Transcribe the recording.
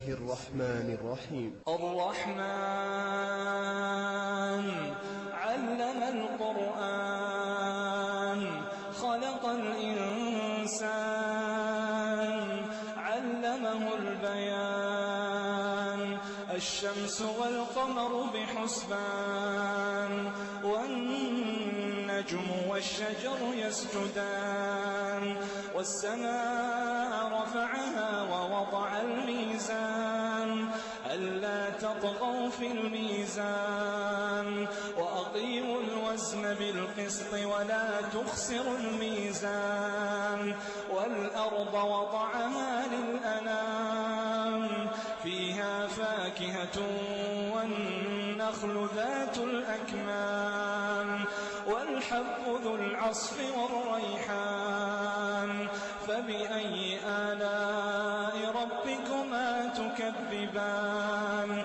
الرحمن الرحيم الرحمن علم القرآن خلق الإنسان علمه البيان الشمس والقمر بحسبان والنجم والشجر يسجدان والسماء رفعها ووضع الميزان ألا تطغوا في الميزان وأقيموا الوزن بالقسط ولا تخسروا الميزان والأرض وضعها للأنام فيها فاكهة والنخل ذات الأكمام والحب ذو العصف والريحان فبأي آلاء ربكما تكذبان